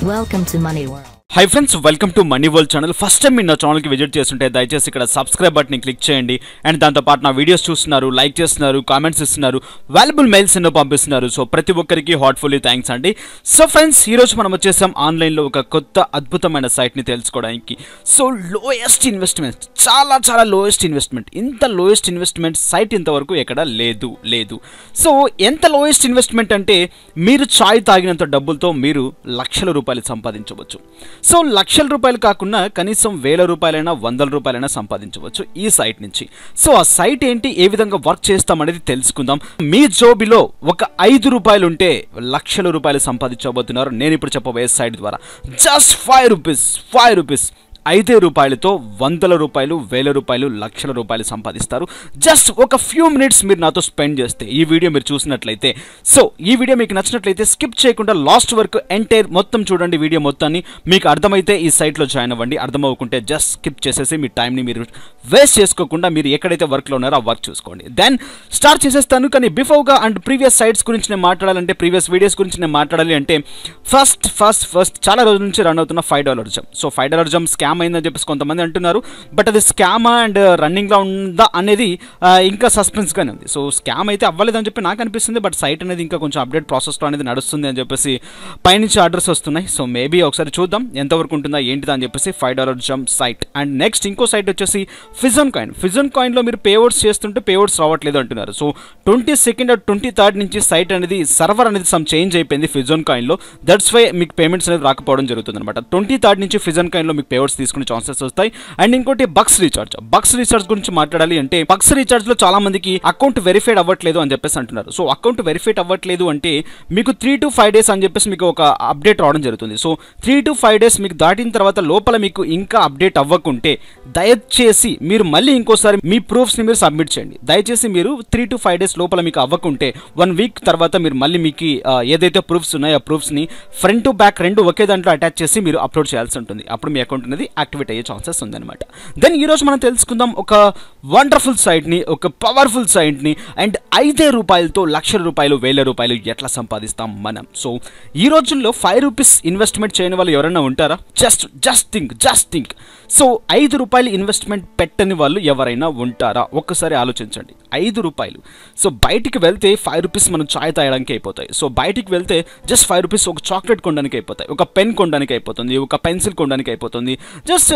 Welcome to Money World. Hi friends, welcome to Money World channel. First time మీరు నా channel కి visit చేస్తుంటే దయచేసి ఇక్కడ సబ్స్క్రైబ్ బటన్ ని క్లిక్ చేయండి. అండ్ దాంతో పాటు నా వీడియోస్ చూస్తున్నారు, లైక్ చేస్తున్నారు, కామెంట్స్ ఇస్తున్నారు, వాల్యుబుల్ మెయిల్స్ ఎన్నో పంపిస్తున్నారు. సో ప్రతి ఒక్కరికి హార్ట్ఫుల్లీ థ్యాంక్స్ అండి. సో ఫ్రెండ్స్, ఈ రోజు మనం వచ్చేసాం ఆన్లైన్ లో ఒక కొత్త అద్భుతమైన సైట్ ని తెలుసుకోవడానికి. సో లోయెస్ట్ ఇన్వెస్ట్మెంట్, చాలా లోయెస్ట్ ఇన్వెస్ట్మెంట్. ఇంత లోయెస్ట్ ఇన్వెస్ట్మెంట్ సైట్ ఇంతవరకు ఎక్కడ లేదు. సో ఎంత లోయెస్ట్ ఇన్వెస్ట్మెంట్ అంటే మీరు చాయ్ తాగినంత డబ్బులతో మీరు లక్షల రూపాయలు సంపాదించవచ్చు. సో లక్షల రూపాయలు కాకుండా కనీసం వేల రూపాయలైనా, వందల రూపాయలైనా సంపాదించవచ్చు ఈ సైట్ నుంచి. సో ఆ సైట్ ఏంటి, ఏ విధంగా వర్క్ చేస్తామనేది తెలుసుకుందాం. మీ జోబిలో ఒక 5 రూపాయలు ఉంటే లక్షల రూపాయలు సంపాదించబోతున్నారు నేను ఇప్పుడు చెప్పబోయే సైట్ ద్వారా. జస్ట్ 5 రూపీస్ 5 రూపాయలతో వందల రూపాయలు, వేల రూపాయలు, లక్షల రూపాయలు సంపాదిస్తారు. జస్ట్ ఒక ఫ్యూ మినిట్స్ మీరు నాతో స్పెండ్ చేస్తే, ఈ వీడియో మీరు చూసినట్లయితే. సో ఈ వీడియో మీకు నచ్చినట్లయితే స్కిప్ చేయకుండా లాస్ట్ వరకు ఎంటైర్ మొత్తం చూడండి. వీడియో మొత్తాన్ని మీకు అర్థమైతే ఈ సైట్లో జాయిన్ అవ్వండి. అర్థమవుకుంటే జస్ట్ స్కిప్ చేసేసి మీ టైంని మీరు వేస్ట్ చేసుకోకుండా మీరు ఎక్కడైతే వర్క్లో ఉన్నారో ఆ వర్క్ చూసుకోండి. దెన్ స్టార్ట్ చేసేస్తాను. కానీ బిఫోర్గా అండ్ ప్రీవియస్ సైట్స్ గురించి నేను మాట్లాడాలంటే, ప్రీవియస్ వీడియోస్ గురించి నేను మాట్లాడాలి అంటే ఫస్ట్ చాలా రోజుల నుంచి రన్ అవుతున్న $5 జంప్. సో $5 జంప్ స్కామ్ అయిందని చెప్పేసి కొంతమంది అంటున్నారు. బట్ అది స్కామ్ అండ్ రన్నింగ్లో ఉందా అనేది ఇంకా సస్పెన్స్గానే ఉంది. సో స్కామ్ అయితే అవ్వలేదని చెప్పి నాకు అనిపిస్తుంది. బట్ సైట్ అనేది ఇంకా కొంచెం అప్డేట్ ప్రాసెస్లో అనేది నడుస్తుంది అని చెప్పేసి పైనుంచి ఆర్డర్స్ వస్తున్నాయి. సో మేబీ ఒకసారి చూద్దాం ఎంతవరకు ఉంటుందా ఏంటిదా అని చెప్పేసి $5 జంప్ సైట్. అండ్ నెక్స్ట్ ఇంకో సైట్ వచ్చేసి ఫిజన్ కాయిన్లో మీరు పేఅవుట్స్ చేస్తుంటే పేఅవుట్స్ రావట్లేదు అంటున్నారు. సో 22nd or 23rd నుంచి సైట్ అనేది సర్వర్ అనేది సమ్ చేంజ్ అయిపోయింది ఫిజన్ కాయిన్లో. దట్స్ వై మీకు పేమెంట్స్ అనేది రాకపోవడం జరుగుతుంది అనమాట. 23rd నుంచి ఫిజన్ కాయిన్లో మీకు పేఅవుట్స్ తీసుకునే ఛాన్సెస్ వస్తాయి. అండ్ ఇంకోటి బక్స్ రీఛార్జ్ గురించి మాట్లాడాలి అంటే, బక్స్ రీఛార్జ్ లో చాలా మందికి అకౌంట్ వెరిఫైడ్ అవ్వట్లేదు అని చెప్పేసి అంటున్నారు. సో అకౌంట్ వెరిఫైడ్ అవ్వట్లేదు అంటే మీకు 3 to 5 days అని చెప్పేసి మీకు ఒక అప్డేట్ రావడం జరుగుతుంది. సో 3 to 5 days మీకు దాటిన తర్వాత లోపల మీకు ఇంకా అప్డేట్ అవ్వకుంటే దయచేసి మీరు మళ్ళీ ఇంకోసారి మీ ప్రూఫ్స్ని మీరు సబ్మిట్ చేయండి. దయచేసి మీరు 3 to 5 days లోపల మీకు అవ్వకుంటే 1 week తర్వాత మీరు మళ్ళీ మీకు ఏదైతే ప్రూఫ్స్ ఉన్నాయో ఆ ప్రూఫ్స్ని ఫ్రంట్ టు బ్యాక్ రెండు ఒకే దాంట్లో అటాచ్ చేసి మీరు అప్లోడ్ చేయాల్సి ఉంటుంది. అప్పుడు మీ అకౌంట్ అనేది యాక్టివేట్ అయ్యే ఛాన్సెస్ ఉందన్నమాట. దెన్ ఈరోజు మనం తెలుసుకుందాం ఒక వండర్ఫుల్ సైట్ని, ఒక పవర్ఫుల్ సైట్ని. అండ్ 5 రూపాయలతో లక్షల రూపాయలు, వేల రూపాయలు ఎట్లా సంపాదిస్తాం మనం. సో ఈ రోజుల్లో 5 రూపీస్ ఇన్వెస్ట్మెంట్ చేయని వాళ్ళు ఎవరైనా ఉంటారా? Just think. సో 5 రూపాయలు ఇన్వెస్ట్మెంట్ పెట్టని వాళ్ళు ఎవరైనా ఉంటారా? ఒక్కసారి ఆలోచించండి. 5 రూపాయలు. సో బయటికి వెళ్తే 5 రూపీస్ మనం చాయ్ తాగడానికి అయిపోతాయి. సో బయటికి వెళ్తే జస్ట్ 5 రూపీస్ ఒక చాక్లెట్ కొనడానికి అయిపోతాయి, ఒక పెన్ కొనడానికి అయిపోతుంది, ఒక పెన్సిల్ కొనడానికి అయిపోతుంది. జస్ట్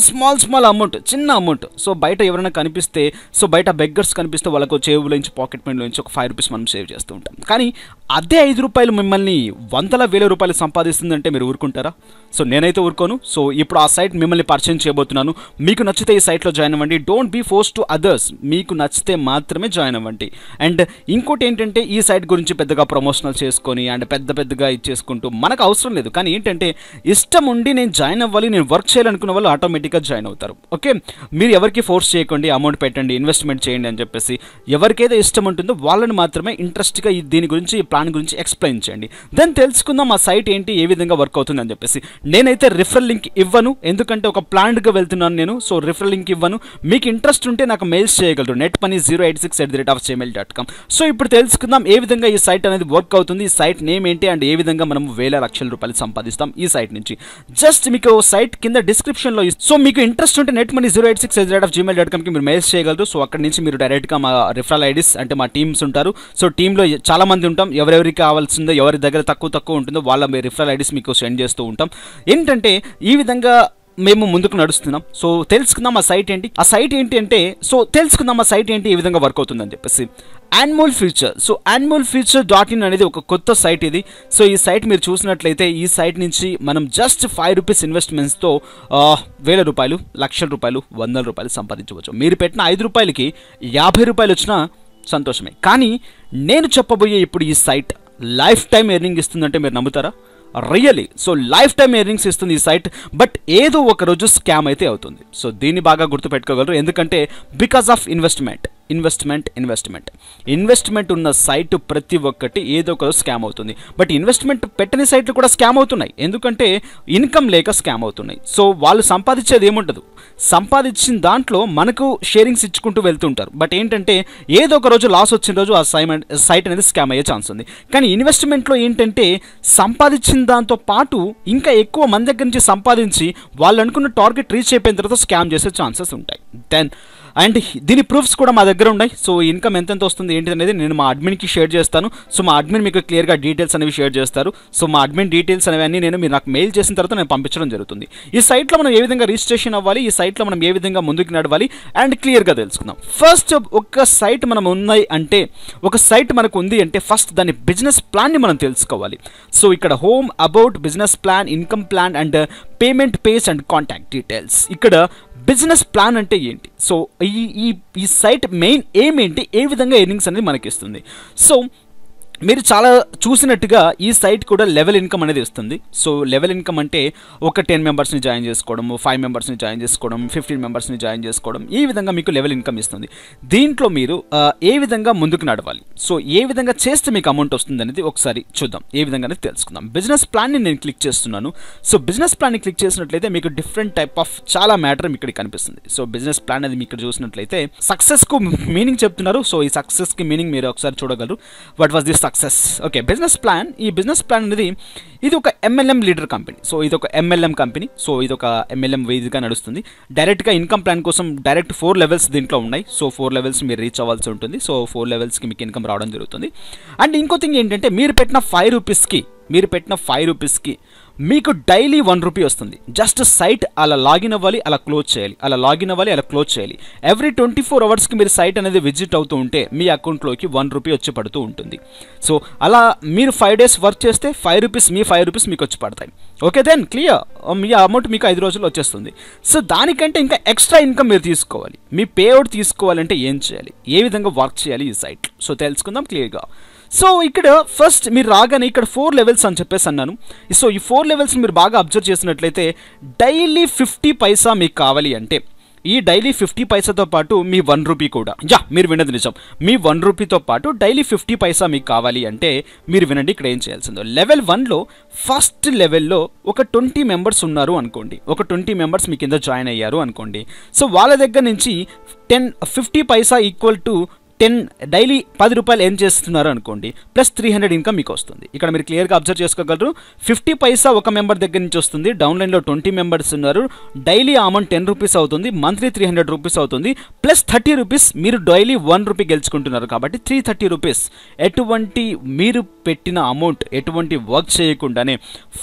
స్మాల్ అమౌంట్, చిన్న అమౌంట్. సో బయట ఎవరైనా కనిపిస్తే, సో బయట బెగ్గర్స్ కనిపిస్తే వాళ్ళకు జేబులో నుంచి, పాకెట్ మనీలో నుంచి ఒక 5 రూపీస్ మనం సేవ్ చేస్తూ ఉంటాం. కానీ అదే 5 రూపాయలు మిమ్మల్ని వందల వేల రూపాయలు సంపాదిస్తుందంటే మీరు ఊరుకుంటారా? సో నేనైతే ఊరుకోను. సో ఇప్పుడు ఆ సైట్ మిమ్మల్ని పరిచయం చేయబోతున్నాను. మీకు నచ్చితే ఈ సైట్లో జాయిన్ అవ్వండి. Don't be force to others. మీకు నచ్చితే మాత్రమే జాయిన్ అవ్వండి. అండ్ ఇంకోటి ఏంటంటే, ఈ సైట్ గురించి పెద్దగా ప్రమోషనల్ చేసుకొని అండ్ పెద్దగా ఇచ్చేసుకుంటూ మనకు అవసరం లేదు. కానీ ఏంటంటే, ఇష్టం ఉండి నేను జాయిన్ అవ్వాలి, నేను వర్క్ చేయాలనుకున్న వాళ్ళు ఆటోమేటిక్గా జాయిన్ అవుతారు. ఓకే, మీరు ఎవరికి ఫోర్స్ చేయకండి, అమౌంట్ పెట్టండి, ఇన్వెస్ట్మెంట్ చేయండి అని చెప్పేసి. ఎవరికైతే ఇష్టం ఉంటుందో వాళ్ళని మాత్రమే ఇంట్రెస్ట్గా దీని గురించి, ఈ ప్లాన్ గురించి ఎక్స్ప్లెయిన్ చేయండి. దెన్ తెలుసుకుందాం ఆ సైట్ ఏంటి, ఏ విధంగా వర్క్ అవుతుంది అని చెప్పేసి. నేనైతే రిఫరల్ లింక్ ఇవ్వను, ఎందుకంటే ఒక ప్లాన్డ్గా వెళ్తున్నాను నేను. సో రిఫరల్ లింక్ ఇవ్వను. మీకు ఇంట్రెస్ట్ ఉంటే నాకు మెయిల్స్ చేయగలరు, netmoney086@gmail.com. సో ఇప్పుడు తెలుసుకుందాం ఏ విధంగా ఈ సైట్ అనేది వర్క్ అవుతుంది, ఈ సైట్ నేమ్ ఏంటి, అండ్ ఏ విధంగా మనం వేల లక్షల రూపాయలు సంపాదిస్తాం ఈ సైట్ నుంచి. జస్ట్ మీకు సైట్ కింద డిస్క్రిప్షన్లో సో మీకు ఇంట్రెస్ట్ ఉంటే netmoney086@gmail.com కి మీరు మెయిల్స్ చేయగలరు. సో అక్కడ నుంచి మీరు డైరెక్ట్గా మా రిఫరల్ ఐడీస్ అంటే మా టీమ్స్ ఉంటారు. సో టీంలో చాలా మంది ఉంటాం. ఎవరెవరికి కావాల్సిందో, ఎవరి దగ్గర తక్కువ ఉంటుందో వాళ్ళ మీ రిఫరల్ ఐడీస్ మీకు సెండ్ చేస్తూ ఉంటాం. ఏంటంటే ఈ విధంగా మేము ముందుకు నడుస్తున్నాం. సో తెలుసుకుందాం ఆ సైట్ ఏంటి. ఏ విధంగా వర్క్ అవుతుందని చెప్పేసి. Annual future. సో annualfuture.in అనేది ఒక కొత్త సైట్ ఇది. సో ఈ సైట్ మీరు చూసినట్లయితే, ఈ సైట్ నుంచి మనం జస్ట్ 5 రూపీస్ ఇన్వెస్ట్మెంట్స్తో వేల రూపాయలు, లక్షల రూపాయలు, వందల రూపాయలు సంపాదించవచ్చు. మీరు పెట్టిన 5 రూపాయలకి 50 రూపాయలు వచ్చినా సంతోషమే. కానీ నేను చెప్పబోయే ఇప్పుడు ఈ సైట్ లైఫ్ టైం ఎర్నింగ్ ఇస్తుందంటే మీరు నమ్ముతారా? Really. So life time earnings ఇస్తుంది ఈ సైట్. బట్ ఏదో ఒక రోజు స్కామ్ అయితే అవుతుంది. సో దీన్ని బాగా గుర్తుపెట్టుకోగలరు. ఎందుకంటే బికాస్ ఆఫ్ ఇన్వెస్ట్మెంట్. ఇన్వెస్ట్మెంట్ ఉన్న సైట్ ప్రతి ఒక్కటి ఏదో ఒక స్కామ్ అవుతుంది. బట్ ఇన్వెస్ట్మెంట్ పెట్టని సైట్లు కూడా స్కామ్ అవుతున్నాయి, ఎందుకంటే ఇన్కమ్ లేక స్కామ్ అవుతున్నాయి. సో వాళ్ళు సంపాదించేది ఏముండదు, సంపాదించిన దాంట్లో మనకు షేరింగ్స్ ఇచ్చుకుంటూ వెళ్తుంటారు. బట్ ఏంటంటే ఏదో ఒక రోజు లాస్ వచ్చిన రోజు ఆ సైట్ అనేది స్కామ్ అయ్యే ఛాన్స్ ఉంది. కానీ ఇన్వెస్ట్మెంట్లో ఏంటంటే సంపాదించిన దాంతో పాటు ఇంకా ఎక్కువ మంది దగ్గర నుంచి సంపాదించి వాళ్ళు అనుకున్న టార్గెట్ రీచ్ అయిపోయిన తర్వాత స్కామ్ చేసే ఛాన్సెస్ ఉంటాయి. అండ్ దీని ప్రూఫ్స్ కూడా మా దగ్గర ఉన్నాయి. సో ఇన్కమ్ ఎంతెంత వస్తుంది ఏంటి అనేది నేను మా అడ్మిన్కి షేర్ చేస్తాను. సో మా అడ్మిన్ మీకు క్లియర్గా డీటెయిల్స్ అనేవి షేర్ చేస్తారు. సో మా అడ్మిన్ డీటెయిల్స్ అనేవి మీరు నాకు మెయిల్ చేసిన తర్వాత నేను పంపించడం జరుగుతుంది. ఈ సైట్లో మనం ఏ విధంగా రిజిస్ట్రేషన్ అవ్వాలి, ఈ సైట్లో మనం ఏ విధంగా ముందుకు నడవాలి అండ్ క్లియర్గా తెలుసుకుందాం. ఫస్ట్ ఒక సైట్ మనం ఉన్నాయి అంటే, ఒక సైట్ మనకు ఉంది అంటే ఫస్ట్ దాని బిజినెస్ ప్లాన్ని మనం తెలుసుకోవాలి. సో ఇక్కడ home, about, business plan, income plan and payment page and contact details. ఇక్కడ బిజినెస్ ప్లాన్ అంటే ఏంటి, సో ఈ సైట్ మెయిన్ ఎయిమ్ ఏంటి, ఏ విధంగా ఎర్నింగ్స్ అనేది మనకి ఇస్తుంది. సో మీరు చాలా చూసినట్టుగా ఈ సైట్ కూడా లెవెల్ ఇన్కమ్ అనేది ఇస్తుంది. సో లెవెల్ ఇన్కమ్ అంటే ఒక 10 మెంబర్స్ని జాయిన్ చేసుకోవడం, 5 మెంబర్స్ని జాయిన్ చేసుకోవడం, 15 మెంబర్స్ని జాయిన్ చేసుకోవడం, ఈ విధంగా మీకు లెవెల్ ఇన్కమ్ ఇస్తుంది. దీంట్లో మీరు ఏ విధంగా ముందుకు నడవాలి, సో ఏ విధంగా చేస్తే మీకు అమౌంట్ వస్తుంది అనేది ఒకసారి చూద్దాం, ఏ విధంగా అనేది తెలుసుకుందాం. బిజినెస్ ప్లాన్ని నేను క్లిక్ చేస్తున్నాను. సో బిజినెస్ ప్లాన్ని క్లిక్ చేసినట్లయితే మీకు డిఫరెంట్ టైప్ ఆఫ్ చాలా మ్యాటర్ ఇక్కడ కనిపిస్తుంది. సో బిజినెస్ ప్లాన్ అనేది మీకు చూసినట్లయితే సక్సెస్కు మీనింగ్ చెప్తున్నారు. సో ఈ సక్సెస్కి మీనింగ్ మీరు ఒకసారి చూడగలరు. What was the success? Okay, business plan. ఈ బిజినెస్ ప్లాన్ అనేది ఇది ఒక MLM లీడర్ కంపెనీ. సో ఇది ఒక MLM కంపెనీ. సో ఇది ఒక MLM వేదిగా నడుస్తుంది. డైరెక్ట్గా ఇన్కమ్ ప్లాన్ కోసం డైరెక్ట్ 4 లెవెల్స్ దీంట్లో ఉన్నాయి. సో 4 లెవెల్స్ మీరు రీచ్ అవ్వాల్సి ఉంటుంది. సో 4 లెవెల్స్కి మీకు ఇన్కమ్ రావడం జరుగుతుంది. అండ్ ఇంకో థింగ్ ఏంటంటే మీరు పెట్టిన 5 రూపీస్కి మీకు డైలీ 1 రూపీ వస్తుంది. జస్ట్ సైట్ అలా లాగిన్ అవ్వాలి, అలా క్లోజ్ చేయాలి. ఎవ్రీ 24 అవర్స్కి మీరు సైట్ అనేది విజిట్ అవుతూ ఉంటే మీ అకౌంట్లోకి 1 రూపీ వచ్చి పడుతూ ఉంటుంది. సో అలా మీరు 5 డేస్ వర్క్ చేస్తే 5 రూపీస్ మీకు వచ్చి పడతాయి. ఓకే, దెన్ క్లియర్, మీ అమౌంట్ మీకు 5 రోజుల్లో వచ్చేస్తుంది. సో దానికంటే ఇంకా ఎక్స్ట్రా ఇన్కమ్ మీరు తీసుకోవాలి. మీ పే అవుట్ తీసుకోవాలంటే ఏం చేయాలి, ఏ విధంగా వర్క్ చేయాలి ఈ సైట్, సో తెలుసుకుందాం క్లియర్గా. సో ఇక్కడ ఫస్ట్ మీరు రాగానే ఇక్కడ 4 లెవెల్స్ అని చెప్పేసి అన్నాను. సో ఈ 4 లెవెల్స్ మీరు బాగా అబ్జర్వ్ చేసినట్లయితే డైలీ 50 పైసా మీకు కావాలి అంటే, ఈ డైలీ 50 పైసాతో పాటు మీ 1 రూపీ కూడా, మీరు విన్నది నిజం, మీ 1 రూపీతో పాటు డైలీ 50 పైసా మీకు కావాలి అంటే మీరు వినండి ఇక్కడ ఏం చేయాల్సిందో. లెవెల్ 1లో ఫస్ట్ లెవెల్లో ఒక 20 మెంబర్స్ ఉన్నారు అనుకోండి, ఒక 20 మెంబర్స్ మీ కింద జాయిన్ అయ్యారు అనుకోండి. సో వాళ్ళ దగ్గర నుంచి 50 పైసా ఈక్వల్ టు 10 డైలీ 10 రూపాయలు ఏం చేస్తున్నారు అనుకోండి, ప్లస్ 300 ఇన్కమ్ మీకు వస్తుంది. ఇక్కడ మీరు క్లియర్గా అబ్జర్వ్ చేసుకోగలరు. 50 పైసా ఒక మెంబర్ దగ్గర నుంచి వస్తుంది. డౌన్లైన్లో 20 మెంబర్స్ ఉన్నారు. డైలీ అమౌంట్ 10 రూపీస్ అవుతుంది. మంత్లీ 300 రూపీస్ అవుతుంది. ప్లస్ 30 రూపీస్ మీరు డైలీ 1 రూపీ గెలుచుకుంటున్నారు కాబట్టి 330 రూపీస్. ఎటువంటి మీరు పెట్టిన అమౌంట్ ఎటువంటి వర్క్ చేయకుండానే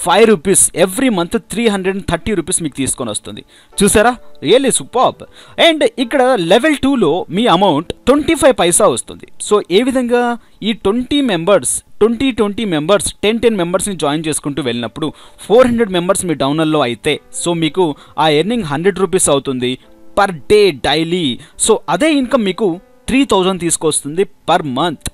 5 రూపీస్ ఎవ్రీ మంత్ 330 రూపీస్ మీకు తీసుకొని వస్తుంది. చూసారా, రియల్లీ సూపర్బ్. అండ్ ఇక్కడ లెవెల్ 2లో మీ అమౌంట్ 25 పైసా వస్తుంది. సో ఏ విధంగా ఈ 20 మెంబర్స్ 10 మెంబర్స్ని జాయిన్ చేసుకుంటూ వెళ్ళినప్పుడు 400 మెంబర్స్ మీ డౌనర్లో అయితే సో మీకు ఆ ఎర్నింగ్ 100 రూపీస్ అవుతుంది పర్ డే డైలీ. సో అదే ఇన్కమ్ మీకు 3000 తీసుకొస్తుంది పర్ మంత్.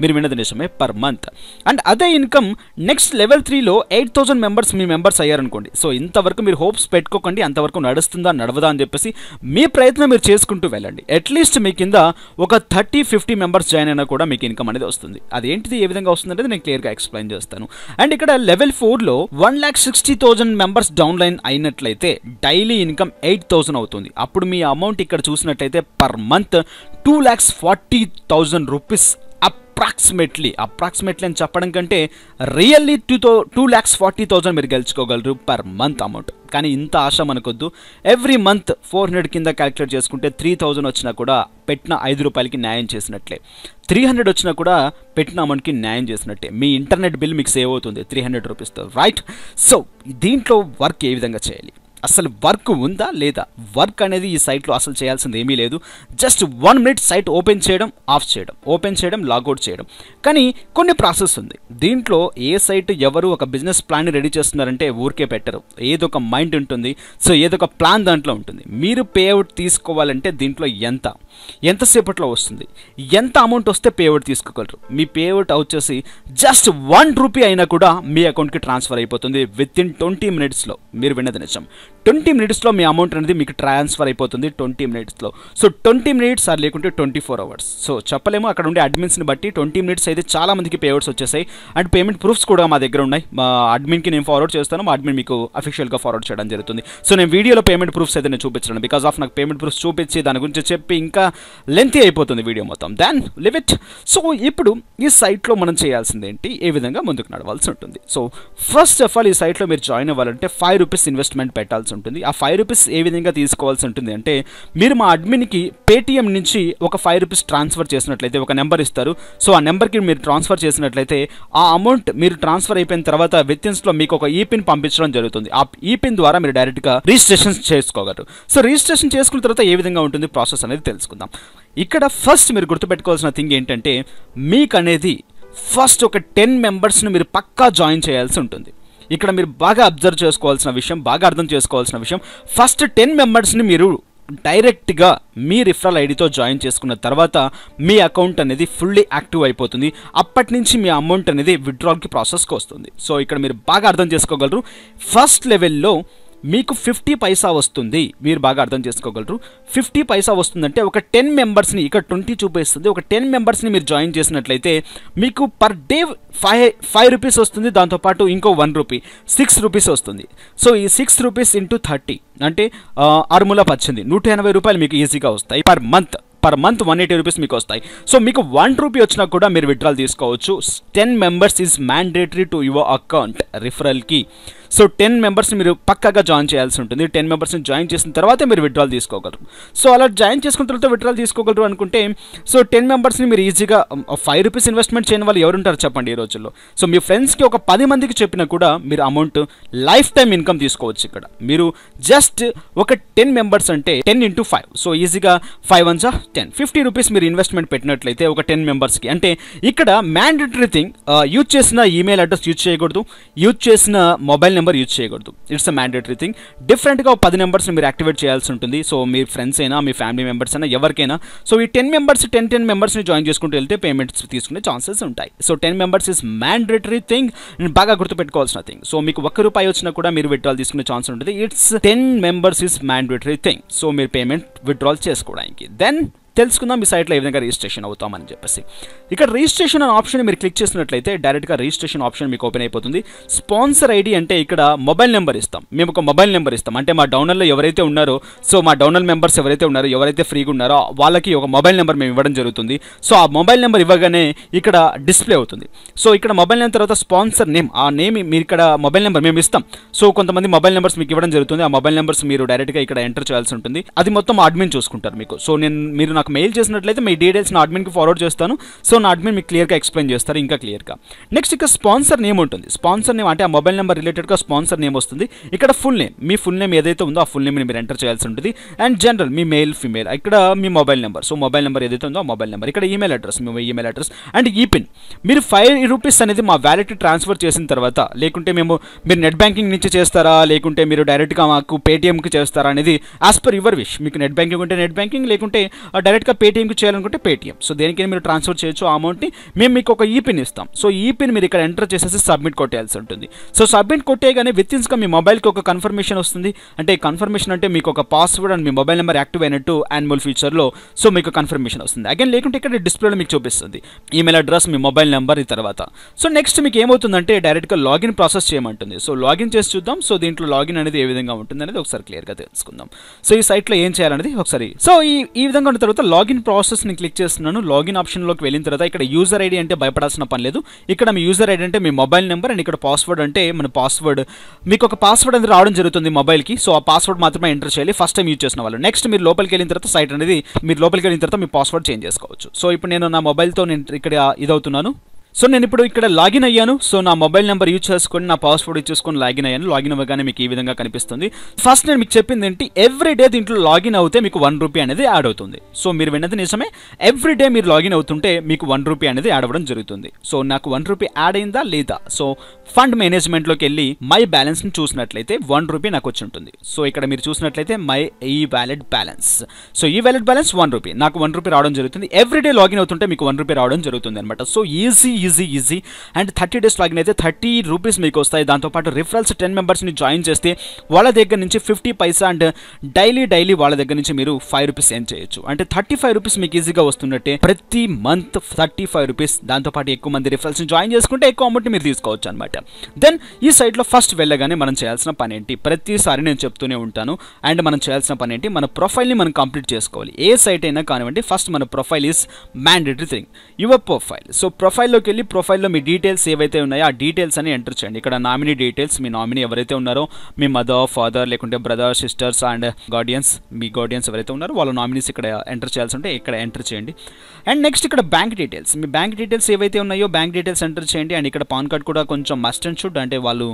మీరు విన్నది నిజమే, పర్ మంత్. అండ్ అదే ఇన్కమ్ నెక్స్ట్ లెవెల్ 3లో 8000 మెంబర్స్ మీ మెంబర్స్ అయ్యారనుకోండి. సో ఇంతవరకు మీరు హోప్స్ పెట్టుకోకండి, అంతవరకు నడుస్తుందా నడవదా అని చెప్పేసి మీ ప్రయత్నం మీరు చేసుకుంటూ వెళ్ళండి. అట్లీస్ట్ మీ కింద ఒక 30-50 మెంబర్స్ జాయిన్ అయినా కూడా మీకు ఇన్కమ్ అనేది వస్తుంది. అదేంటిది, ఏ విధంగా వస్తుంది అనేది నేను క్లియర్గా ఎక్స్ప్లెయిన్ చేస్తాను. అండ్ ఇక్కడ లెవెల్ 4లో 1,60,000 మెంబర్స్ డౌన్లైన్ అయినట్లయితే డైలీ ఇన్కమ్ 8,000 అవుతుంది. అప్పుడు మీ అమౌంట్ ఇక్కడ చూసినట్లయితే పర్ మంత్ 2,40,000 రూపీస్ అప్రాక్సిమేట్లీ అని చెప్పడం కంటే రియల్లీ 2,40,000 మీరు గెలుచుకోగలరు పర్ మంత్ అమౌంట్. కానీ ఇంత ఆశ మనకొద్దు. ఎవ్రీ మంత్ 400 కింద క్యాలిక్యులేట్ చేసుకుంటే 3,000 వచ్చినా కూడా పెట్టిన 5 రూపాయలకి న్యాయం చేసినట్లే. 300 వచ్చినా కూడా పెట్టిన అమౌంట్కి న్యాయం చేసినట్టే. మీ ఇంటర్నెట్ బిల్ మీకు సేవ్ అవుతుంది 300 రూపీస్తో, రైట్? సో దీంట్లో వర్క్ ఏ విధంగా చేయాలి, అసలు వర్క్ ఉందా లేదా? వర్క్ అనేది ఈ సైట్లో అసలు చేయాల్సింది ఏమీ లేదు. జస్ట్ 1 మినిట్ సైట్ ఓపెన్ చేయడం, ఆఫ్ చేయడం, ఓపెన్ చేయడం, లాగౌట్ చేయడం. కానీ కొన్ని ప్రాసెస్ ఉంది దీంట్లో. ఏ సైట్ ఎవరు ఒక బిజినెస్ ప్లాన్ని రెడీ చేస్తున్నారంటే ఊరికే పెట్టరు, ఏదో ఒక మైండ్ ఉంటుంది. సో ఏదో ఒక ప్లాన్ దాంట్లో ఉంటుంది. మీరు పేఅవుట్ తీసుకోవాలంటే దీంట్లో ఎంతసేపట్లో వస్తుంది, ఎంత అమౌంట్ వస్తే పేఅవుట్ తీసుకోగలరు. మీ పేఅవుట్ వచ్చేసి జస్ట్ 1 రూపీ అయినా కూడా మీ అకౌంట్కి ట్రాన్స్ఫర్ అయిపోతుంది విత్ ఇన్ 20 మినిట్స్లో. మీరు విన్నది నిజం, 20 minutesలో మీ అమౌంట్ అనేది మీకు ట్రాన్స్ఫర్ అయిపోతుంది 20 minutesలో. సో 20 minutes ఆర్ లేకుంటే 24 hours. సో చెప్పలేము, అక్కడ ఉండే అడ్మిన్స్ని బట్టి 20 minutes అయితే చాలా మందికి పేఅవుట్స్ వచ్చేసాయి. అండ్ పేమెంట్ ప్రూఫ్స్ కూడా మా దగ్గర ఉన్నాయి. మా అడ్మిన్కి నేను ఫార్వర్డ్ చేస్తాను, మా అడ్మిన్ మీకు అఫీషియల్గా ఫార్వర్డ్ చేయడం జరుగుతుంది. సో నేను వీడియోలో పేమెంట్ ప్రూఫ్స్ అయితే నేను చూపించను, బికాస్ ఆఫ్ నాకు పేమెంట్ ప్రూఫ్స్ చూపించి దాని గురించి చెప్పి ఇంకా లెంతీ అయిపోతుంది వీడియో మొత్తం. దాన్ లివ్ ఇట్. సో ఇప్పుడు ఈ సైట్లో మనం చేయాల్సింది ఏంటి, ఏ విధంగా ముందుకు నడవాల్సి ఉంటుంది. సో ఫస్ట్ ఆఫ్ ఆల్ ఈ సైట్లో మీరు జాయిన్ అవ్వాలంటే ₹5 ఇన్వెస్ట్మెంట్ పెట్టాల్సి ఉంటుంది. ఆ ₹5 ఏ విధంగా తీసుకోవాల్సి ఉంటుంది అంటే, మీరు మా అడ్మిన్కి పేటిఎం నుంచి ఒక ₹5 ట్రాన్స్ఫర్ చేసినట్లయితే ఒక నెంబర్ ఇస్తారు. సో ఆ నెంబర్కి మీరు ట్రాన్స్ఫర్ చేసినట్లయితే ఆ అమౌంట్ మీరు ట్రాన్స్ఫర్ అయిపోయిన తర్వాత విత్ఇన్స్లో మీకు ఒక ఈపిన్ పంపించడం జరుగుతుంది. ఆ ఈపిన్ ద్వారా మీరు డైరెక్ట్గా రిజిస్ట్రేషన్ చేసుకోగలరు. సో రిజిస్ట్రేషన్ చేసుకున్న తర్వాత ఏ విధంగా ఉంటుంది ప్రాసెస్ అనేది తెలుసుకుందాం. ఇక్కడ ఫస్ట్ మీరు గుర్తుపెట్టుకోవాల్సిన థింగ్ ఏంటంటే, మీకు అనేది ఫస్ట్ ఒక 10 మెంబర్స్ని మీరు పక్కా జాయిన్ చేయాల్సి ఉంటుంది. ఇక్కడ మీరు బాగా అబ్జర్వ్ చేసుకోవాల్సిన విషయం, బాగా అర్థం చేసుకోవాల్సిన విషయం, ఫస్ట్ 10 మెంబర్స్ని మీరు డైరెక్ట్గా మీ రిఫరల్ ఐడితో జాయిన్ చేసుకున్న తర్వాత మీ అకౌంట్ అనేది ఫుల్లీ యాక్టివ్ అయిపోతుంది. అప్పటి నుంచి మీ అమౌంట్ అనేది విత్డ్రాల్కి ప్రాసెస్కి వస్తుంది. సో ఇక్కడ మీరు బాగా అర్థం చేసుకోగలరు. ఫస్ట్ లెవెల్లో మీకు 50 పైసా వస్తుంది, మీరు బాగా అర్థం చేసుకోగలరు. 50 పైసా వస్తుందంటే ఒక 10 మెంబర్స్ని, ఇక్కడ 20 చూపిస్తుంది, ఒక 10 మెంబర్స్ని మీరు జాయిన్ చేసినట్లయితే మీకు పర్ డే ₹5 వస్తుంది. దాంతోపాటు ఇంకో ₹1 ₹6 వస్తుంది. సో ఈ ₹6 ఇంటూ 30 అంటే 6×18 ₹180 మీకు ఈజీగా వస్తాయి పర్ మంత్. పర్ మంత్ ₹180 మీకు వస్తాయి. సో మీకు ₹1 వచ్చినా కూడా మీరు విత్డ్రాల్ తీసుకోవచ్చు. 10 members is mandatory to your account రిఫరల్కి. సో 10 మెంబర్స్ని మీరు పక్కాగా జాయిన్ చేయాల్సి ఉంటుంది. 10 మెంబర్స్ని జాయిన్ చేసిన తర్వాత మీరు విత్డ్రాల్ తీసుకోగలరు. సో అలా జాయిన్ చేసుకున్న తర్వాత విత్డ్రాల్ తీసుకోగలరు అనుకుంటే, సో 10 మెంబర్స్ని మీరు ఈజీగా ₹5 ఇన్వెస్ట్మెంట్ చేయని వాళ్ళు ఎవరుంటారు చెప్పండి ఈ రోజుల్లో. సో మీ ఫ్రెండ్స్కి ఒక 10 మందికి చెప్పినా కూడా మీరు అమౌంట్ లైఫ్ టైం ఇన్కమ్ తీసుకోవచ్చు. ఇక్కడ మీరు జస్ట్ ఒక 10 మెంబర్స్ అంటే 10 into 5. సో ఈజీగా 5 1 10 ₹50 మీరు ఇన్వెస్ట్మెంట్ పెట్టినట్లయితే ఒక 10 మెంబర్స్కి. అంటే ఇక్కడ మ్యాండేటరీ థింగ్, యూజ్ చేసిన ఈమెయిల్ అడ్రస్ యూజ్ చేయకూడదు, యూజ్ చేసిన మొబైల్ నెంబర్ యూజ్ చేయకూడదు. It's a mandatory thing. డిఫరెంట్గా 10 నెంబర్స్ని మీరు యాక్టివేట్ చేయాల్సి ఉంటుంది. సో మీ ఫ్రెండ్స్ అయినా మీ ఫ్యామిలీ మెంబర్స్ అయినా ఎవరికైనా. సో ఈ 10 మెంబర్స్ 10 మెంబర్స్ని జాయిన్ చేసుకుంటూ వెళ్తే పేమెంట్స్ తీసుకునే ఛాన్సెస్ ఉంటాయి. So 10 members is mandatory thing, బాగా గుర్తుపెట్టుకోవాల్సిన థింగ్. సో మీకు ₹1 వచ్చినా కూడా మీరు విత్డ్రాల్ తీసుకునే ఛాన్స్ ఉంటుంది. It's 10 members is mandatory thing. So మీరు పేమెంట్ విత్డ్రాల్ చేసుకోవడానికి. దెన్ తెలుసుకుందాం ఈ సైట్లో ఏ విధంగా రిజిస్ట్రేషన్ అవుతామని చెప్పేసి. ఇక్కడ రిజిస్ట్రేషన్ అనే ఆప్షన్ మీరు క్లిక్ చేసినట్లయితే డైరెక్ట్గా రిజిస్ట్రేషన్ ఆప్షన్ మీకు ఓపెన్ అయిపోతుంది. స్పాన్సర్ ఐడి అంటే ఇక్కడ మొబైల్ నెంబర్ ఇస్తాం. మేము ఒక మొబైల్ నెంబర్ ఇస్తాం. అంటే మా డౌనర్లో ఎవరైతే ఉన్నారో, సో మా డౌనర్ మెంబర్స్ ఎవరైతే ఉన్నారో, ఎవరైతే ఫ్రీగా ఉన్నారో వాళ్ళకి ఒక మొబైల్ నెంబర్ మేము ఇవ్వడం జరుగుతుంది. సో ఆ మొబైల్ నెంబర్ ఇవ్వగానే ఇక్కడ డిస్ప్లే అవుతుంది. సో ఇక్కడ మొబైల్ నెంబర్ తర్వాత స్పాన్సర్ నేమ్, ఆ నేమ్ మీరు ఇక్కడ మొబైల్ నెంబర్ మేము ఇస్తాం. సో కొంతమంది మొబైల్ నెంబర్స్ మీకు ఇవ్వడం జరుగుతుంది. ఆ మొబైల్ నెంబర్స్ మీరు డైరెక్ట్గా ఇక్కడ ఎంటర్ చేయాల్సి ఉంటుంది. అది మొత్తం అడ్మిన్ చూసుకుంటారు మీకు. సో మీరు నాకు మెయిల్ చేసినట్లయితే మీ డీటెయిల్స్ నా అడ్మిన్కి ఫార్వర్డ్ చేస్తాను. సో నా అడ్మిన్ మీకు క్లియర్గా ఎక్స్ప్లెయిన్ చేస్తారు, ఇంకా క్లియర్గా. నెక్స్ట్ ఇక్కడ స్పాన్సర్ నేమ్ ఉంటుంది. స్పాన్సర్ నేమ్ అంటే ఆ మొబైల్ నెంబర్ రిలేటెడ్గా స్పాన్సర్ నేమ్ వస్తుంది. ఇక్కడ ఫుల్ నేమ్, మీ ఫుల్ నేమ్ ఏదైతే ఉందో ఆ ఫుల్ నేమ్ని మీరు ఎంటర్ చేయాల్సి ఉంటుంది. అండ్ జనరల్ మీ మెయిల్ ఫీమేల్, ఇక్కడ మీ mobile number, so mobile number ఏదైతే ఉందో ఆ మొబైల్ నెంబర్, ఇక్కడ ఈమెయిల్ అడ్రస్, మీ ఈమెయిల్ అడ్రస్ అండ్ ఈపిన్. మీరు ₹5 అనేది మా వ్యాలెట్కి ట్రాన్స్ఫర్ చేసిన తర్వాత, లేకుంటే మీరు నెట్ బ్యాంకింగ్ నుంచి చేస్తారా, లేకుంటే మీరు డైరెక్ట్గా మాకు పేటీఎంకి చేస్తారా అనేది యాజ్ పర్ యువర్ విష్. మీకు నెట్ బ్యాంకింగ్ ఉంటే నెట్ బ్యాంకింగ్, లేకుంటే డైరెక్ట్గా పేటీఎంకి చేయాలనుకుంటే పేటీఎం. సో దేనికైనా మీరు ట్రాన్స్ఫర్ చేయొచ్చు ఆ అమౌంట్ని. మేము మీకు ఒక ఈపిన్ ఇస్తాం. సో ఈపిన్ మీరు ఇక్కడ ఎంటర్ చేసేసి సబ్మిట్ కొట్టేయాల్సి ఉంటుంది. సో సబ్మిట్ కొట్టేయగానే విత్ఇన్స్గా మీ మొబైల్కి ఒక కన్ఫర్మేషన్ వస్తుంది. అంటే కన్ఫర్మేషన్ అంటే మీకు ఒక password and me mobile number active అయినట్టు యాన్యువల్ ఫీచర్లో సో మీకు కన్ఫర్మేషన్ వస్తుంది. అగైన్ లేకుంటే ఇక్కడ డిస్ప్లేలో మీకు చూపిస్తుంది ఈమెయిల్ అడ్రస్, మీ మొబైల్ నెంబర్ ఈ తర్వాత. సో నెక్స్ట్ మీకు ఏమవుతుందంటే డైరెక్ట్గా లాగిన్ ప్రాసెస్ చేయమంటుంది. సో లాగిన్ చేసి చూద్దాం. సో దీంట్లో లాగిన్ అనేది ఏ విధంగా ఉంటుంది అనేది ఒకసారి క్లియర్గా తెలుసుకుందాం. సో ఈ సైట్లో ఏం చేయాలనేది ఒకసారి. సో ఈ విధంగా ఉన్న తర్వాత లాగిన్ ప్రాసెస్ని క్లిక్ చేస్తున్నాను. లాగిన్ ఆప్షన్లోకి వెళ్ళిన తర్వాత ఇక్కడ యూజర్ ఐడి అంటే భయపడాల్సిన పని లేదు. ఇక్కడ మీ యూజర్ ఐడి అంటే మీ మొబైల్ నెంబర్, అండ్ ఇక్కడ పాస్వర్డ్ అంటే మన పాస్వర్డ్, మీకు ఒక పాస్వర్డ్ అనేది రావడం జరుగుతుంది మొబైల్కి. సో ఆ పాస్వర్డ్ మాత్రమే ఎంటర్ చేయాలి ఫస్ట్ టైం యూజ్ చేసిన వాళ్ళు. నెక్స్ట్ మీరు లోపలికి వెళ్ళిన తర్వాత సైట్ అనేది మీరు లోపలికి వెళ్ళిన తర్వాత మీ పాస్వర్డ్ చేంజ్ చేసుకోవచ్చు. సో ఇప్పుడు నేను నా మొబైల్తో నేను ఇక్కడ ఇదవుతున్నాను. సో నేను ఇప్పుడు ఇక్కడ లాగిన్ అయ్యాను. సో నా మొబైల్ నెంబర్ యూజ్ చేసుకొని నా పాస్వర్డ్ యూజ్ చేసుకొని లాగిన్ అయ్యాను. లాగిన్ అవ్వగానే మీకు ఈ విధంగా కనిపిస్తుంది. ఫస్ట్ నేను మీకు చెప్పింది ఏంటి, ఎవ్రీ డే దీంట్లో లాగిన్ అవుతే మీకు ₹1 అనేది యాడ్ అవుతుంది. సో మీరు విన్నది నిజమే, ఎవ్రీ డే మీరు లాగిన్ అవుతుంటే మీకు ₹1 అనేది యాడ్ అవ్వడం జరుగుతుంది. సో నాకు ₹1 యాడ్ అయిందా లేదా, సో ఫండ్ మేనేజ్మెంట్లోకి వెళ్ళి మై బ్యాలెన్స్ని చూసినట్లయితే ₹1 నాకు వచ్చి ఉంటుంది. సో ఇక్కడ మీరు చూసినట్లయితే మై ఈ వ్యాలెట్ బ్యాలెన్స్, సో ఈ వ్యాలెట్ బ్యాలెన్స్ ₹1 నాకు ₹1 రావడం జరుగుతుంది. ఎవ్రీ డే లాగిన్ అవుతుంటే మీకు ₹1 రావడం జరుగుతుంది అనమాట. So easy easy and 30 days login అయితే 30 రూపీస్ మీకు వస్తాయి. దాంతోపాటు రిఫరల్స్ 10 మెంబర్స్ని జాయిన్ చేస్తే వాళ్ళ దగ్గర నుంచి 50 పైసా అండ్ డైలీ వాళ్ళ దగ్గర నుంచి మీరు 5 రూపీస్ ఏం చేయొచ్చు. అంటే 35 రూపీస్ మీకు ఈజీగా వస్తున్నట్టే. ప్రతి మంత్ 35 రూపీస్. దాంతోపాటు ఎక్కువ మంది రిఫరల్స్ని జాయిన్ చేసుకుంటే ఎక్కువ అమౌంట్ మీరు తీసుకోవచ్చు అనమాట. దెన్ ఈ సైట్లో ఫస్ట్ వెళ్ళగానే మనం చేయాల్సిన పని ఏంటి, ప్రతిసారి నేను చెప్తూనే ఉంటాను. అండ్ మనం చేయాల్సిన పని ఏంటి, మన ప్రొఫైల్ని మనం కంప్లీట్ చేసుకోవాలి. ఏ సైట్ అయినా కానివ్వండి, ఫస్ట్ మన profile is mandatory thing, your profile. So ప్రొఫైల్లోకి వెళ్ళి ప్రొఫైల్లో మీ డీటెయిల్స్ ఏవైతే ఉన్నాయో ఆ డీటెయిల్స్ అని ఎంటర్ చేయండి. ఇక్కడ నామినీ డీటెయిల్స్, మీ నామినీ ఎవరైతే ఉన్నారో మీ మదర్, ఫాదర్, లేకుంటే brother, sisters and guardians, me guardians ఎవరైతే ఉన్నారో వాళ్ళ నామినీస్ ఇక్కడ ఎంటర్ చేయాల్సి ఉంటే ఇక్కడ ఎంటర్ చేయండి. అండ్ నెక్స్ట్ ఇక్కడ బ్యాంక్ డీటెయిల్స్, మీ బ్యాంక్ డీటెయిల్స్ ఏవైతే ఉన్నాయో బ్యాంక్ డీటెయిల్స్ ఎంటర్ చేయండి. అండ్ ఇక్కడ పాన్ కార్డ్ కూడా కొంచెం మస్ట్ అండ్ షుడ్, అంటే వాళ్ళు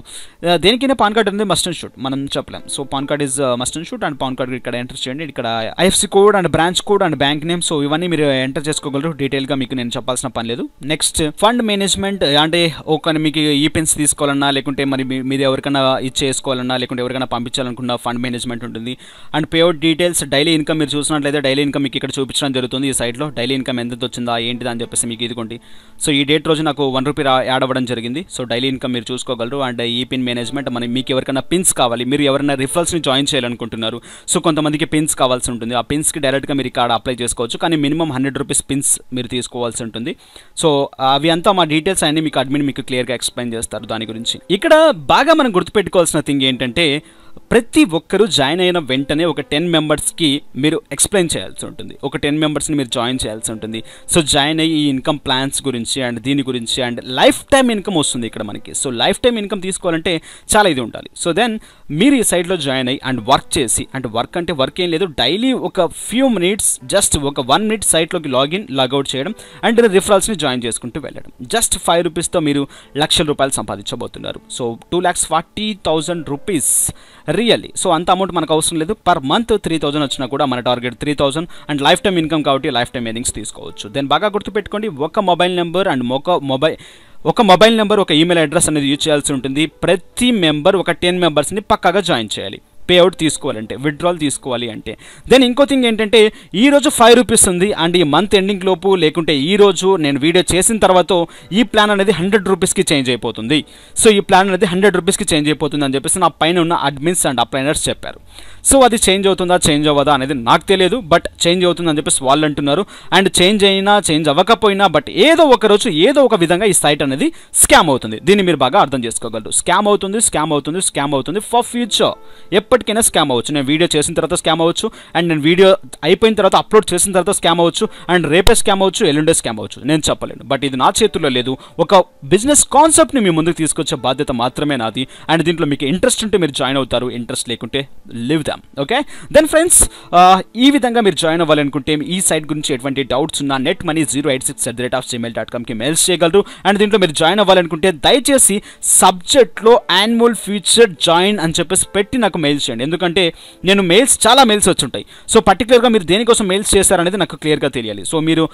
దేనికైనా పాన్ కార్డ్ అనేది మస్ట్ అండ్ షుడ్, మనం చెప్పలేం. So pan card is must and should and pan card ఇక్కడ ఎంటర్ చేయండి. ఇక్కడ IFC code and branch code and bank name, so ఇవన్నీ మీరు ఎంటర్ చేసుకోగలరు. డీటెయిల్గా మీకు నేను చెప్పాల్సిన పని లేదు. నెక్స్ట్ ఫండ్ మేనేజ్మెంట్, అంటే ఒక మీకు ఈ పిన్స్ తీసుకోవాలన్నా లేకుంటే మరి మీరు ఎవరికైనా ఇచ్చేసుకోవాలన్నా లేకుంటే ఎవరికైనా పంపించాలనుకున్న ఫండ్ మేనేజ్మెంట్ ఉంటుంది. And payout details, daily income మీరు చూసినట్లయితే డైలీ ఇన్కమ్ మీకు ఇక్కడ చూపించడం జరుగుతుంది. ఈ సైట్లో డైలీ ఇన్కమ్ ఎంత వచ్చిందా ఏంటిదా అని చెప్పేసి మీకు ఇదిగోండి. సో ఈ డేట్ రోజు నాకు 1 రూపీ యాడ్ అవ్వడం జరిగింది. సో డైలీ ఇన్కమ్ మీరు చూసుకోగలరు. అండ్ ఈ పిన్ మేనేజ్మెంట్, మీకు ఎవరికైనా పిన్స్ కావాలి, మీరు ఎవరైనా రిఫరల్స్ని జాయిన్ చేయాలనుకుంటున్నారు, సో కొంతమందికి పిన్స్ కావాల్సి ఉంటుంది. ఆ పిన్స్కి డైరెక్ట్గా మీరు ఇక్కడ అప్లై చేసుకోవచ్చు, కానీ మినిమం 100 రూపీస్ పిన్స్ మీరు తీసుకోవాల్సి ఉంటుంది. సో అవి అంతా మా డీటెయిల్స్ అన్ని మీకు అడ్మిన్ మీకు క్లియర్గా ఎక్స్ప్లెయిన్ చేస్తారు దాని గురించి. ఇక్కడ బాగా మనం గుర్తుపెట్టుకోవాల్సిన థింగ్ ఏంటంటే, ప్రతి ఒక్కరూ జాయిన్ అయిన వెంటనే ఒక 10 మెంబర్స్కి మీరు ఎక్స్ప్లెయిన్ చేయాల్సి ఉంటుంది. ఒక 10 మెంబర్స్ని మీరు జాయిన్ చేయాల్సి ఉంటుంది. సో జాయిన్ అయ్యి ఈ ఇన్కమ్ ప్లాన్స్ గురించి అండ్ దీని గురించి అండ్ లైఫ్ టైం ఇన్కమ్ వస్తుంది ఇక్కడ మనకి. సో లైఫ్ టైం ఇన్కమ్ తీసుకోవాలంటే చాలా ఇది ఉండాలి. సో దెన్ మీరు ఈ సైట్లో జాయిన్ అయ్యి అండ్ వర్క్ చేసి, అండ్ వర్క్ అంటే వర్క్ ఏం లేదు, డైలీ ఒక ఫ్యూ మినిట్స్, జస్ట్ ఒక 1 minute సైట్లోకి లాగిన్ లాగౌట్ చేయడం అండ్ రిఫరల్స్ని జాయిన్ చేసుకుంటూ వెళ్ళడం. జస్ట్ 5 రూపీస్తో మీరు లక్షల రూపాయలు సంపాదించబోతున్నారు. So 2,40,000 rupees really. సో అంత అమౌంట్ మనకు అవసరం లేదు. పర్ మంత్ 3,000 వచ్చినా కూడా మన target 3,000 and life time income కాబట్టి లైఫ్ టైం ఎర్నింగ్స్ తీసుకోవచ్చు. దెన్ బాగా గుర్తుపెట్టుకోండి, ఒక మొబైల్ నెంబర్ అండ్ ఒక మొబైల్ నెంబర్, ఒక ఈమెయిల్ అడ్రస్ అనేది యూజ్ చేయాల్సి ఉంటుంది. ప్రతి మెంబర్ ఒక 10 మెంబర్స్ని పక్కాగా జాయిన్ చేయాలి పేఅవుట్ తీసుకోవాలంటే, విత్డ్రాల్ తీసుకోవాలి అంటే. దెన్ ఇంకో థింగ్ ఏంటంటే, ఈరోజు 5 రూపీస్ ఉంది అండ్ ఈ మంత్ ఎండింగ్ లోపు లేకుంటే ఈరోజు నేను వీడియో చేసిన తర్వాత ఈ ప్లాన్ అనేది 100 రూపీస్కి చేంజ్ అయిపోతుంది. సో ఈ ప్లాన్ అనేది 100 రూపీస్కి చేంజ్ అయిపోతుంది అని చెప్పేసి నా పైన ఉన్న అడ్మిన్స్ అండ్ అప్లైనర్స్ చెప్పారు. సో అది చేంజ్ అవుతుందా చేంజ్ అవ్వదా అనేది నాకు తెలియదు, బట్ చేంజ్ అవుతుంది అని చెప్పేసి వాళ్ళు అంటున్నారు. అండ్ చేంజ్ అయినా చేంజ్ అవ్వకపోయినా బట్ ఏదో ఒక రోజు ఏదో ఒక విధంగా ఈ సైట్ అనేది స్కామ్ అవుతుంది. దీన్ని మీరు బాగా అర్థం చేసుకోగలరు. స్కామ్ అవుతుంది ఫర్ ఫ్యూచర్. ఎప్పటికైనా స్కామ్ అవ్వచ్చు. నేను వీడియో చేసిన తర్వాత స్కామ్ అవ్వచ్చు, అండ్ నేను వీడియో అయిపోయిన తర్వాత అప్లోడ్ చేసిన తర్వాత స్కామ్ అవ్వచ్చు, అండ్ రేపే స్కామ్ అవ్వచ్చు, ఎల్లుండే స్కామ్ అవ్వచ్చు, నేను చెప్పలేను. బట్ ఇది నా చేతుల్లో లేదు. ఒక బిజినెస్ కాన్సెప్ట్ని మీ ముందుకు తీసుకొచ్చే బాధ్యత మాత్రమే నాది. అండ్ దీంట్లో మీకు ఇంట్రెస్ట్ ఉంటే మీరు జాయిన్ అవుతారు, ఇంట్రెస్ట్ లేకుంటే live them. Okay, then friends, ఈ విధంగా మీరు జాయిన్ అవ్వాలనుకుంటే ఈ సైట్ గురించి ఎటువంటి డౌట్స్ ఉన్నా netmoney086@gmail.comకి మెయిల్స్ చేయగలరు. అండ్ దీంట్లో మీరు జాయిన్ అవ్వాలనుకుంటే దయచేసి సబ్జెక్ట్లో యాన్యువల్ ఫ్యూచర్ జాయిన్ అని చెప్పేసి పెట్టి నాకు మెయిల్ చేయండి. ఎందుకంటే నేను చాలా మెయిల్స్ వచ్చుంటాయి. సో పర్టికులర్గా మీరు దేనికోసం మెయిల్స్ చేశారనేది నాకు క్లియర్గా తెలియాలి. సో మీరు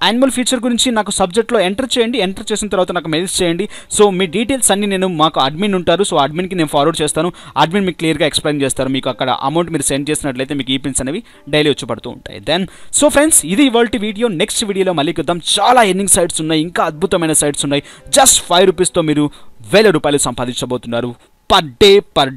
యాన్యువల్ ఫ్యూచర్ గురించి నాకు సబ్జెక్ట్లో ఎంటర్ చేయండి. ఎంటర్ చేసిన తర్వాత నాకు మెయిల్స్ చేయండి. సో మీ డీటెయిల్స్ అన్ని మాకు అడ్మిన్ ఉంటారు. సో అడ్మిన్కి నేను ఫార్వర్డ్ చేస్తాను. అడ్మిన్ మీకు క్లియర్గా ఎక్స్ప్లెయిన్ చేస్తారు. మీకు అక్కడ అమౌంట్ మీరు సెండ్ చేసినట్లయితే మీకు ఈ పిన్స్ అనేవి డైలీ వచ్చి పడుతూ ఉంటాయి. దెన్ సో ఫ్రెండ్స్, ఇది ఇవాల్టి వీడియో. నెక్స్ట్ వీడియోలో మళ్ళీ చూద్దాం. చాలా ఎర్నింగ్ సైట్స్ ఉన్నాయి, ఇంకా అద్భుతమైన సైట్స్ ఉన్నాయి. జస్ట్ 5 రూపీస్తో మీరు 1000 రూపాయలు సంపాదించబోతున్నారు. Per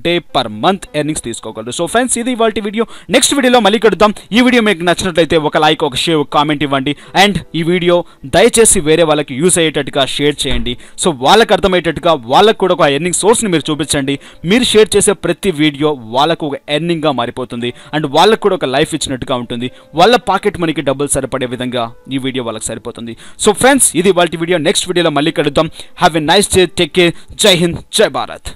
day per month earnings తీసుకోగలరు. సో ఫ్రెండ్స్, ఇది ఇవాల్టి వీడియో. నెక్స్ట్ వీడియోలో మళ్ళీ కలుద్దాం. ఈ వీడియో మీకు నచ్చినట్లయితే ఒక లైక్, ఒక షేర్, ఒక కామెంట్ ఇవ్వండి. అండ్ ఈ వీడియో దయచేసి వేరే వాళ్ళకి యూజ్ అయ్యేటట్టుగా షేర్ చేయండి. సో వాళ్ళకి అర్థమయ్యేటట్టుగా వాళ్ళకు కూడా ఒక ఎర్నింగ్ సోర్స్ని మీరు చూపించండి. మీరు షేర్ చేసే ప్రతి వీడియో వాళ్ళకు ఒక ఎర్నింగ్గా మారిపోతుంది. అండ్ వాళ్ళకు కూడా ఒక లైఫ్ ఇచ్చినట్టుగా ఉంటుంది. వాళ్ళ పాకెట్ మనీకి డబ్బులు సరిపడే విధంగా ఈ వీడియో వాళ్ళకి సరిపోతుంది. సో ఫ్రెండ్స్, ఇది ఇవాల్టి వీడియో. నెక్స్ట్ వీడియోలో మళ్ళీ కలుద్దాం. Have a nice day. Take care. జై హింద్, జై భారత్.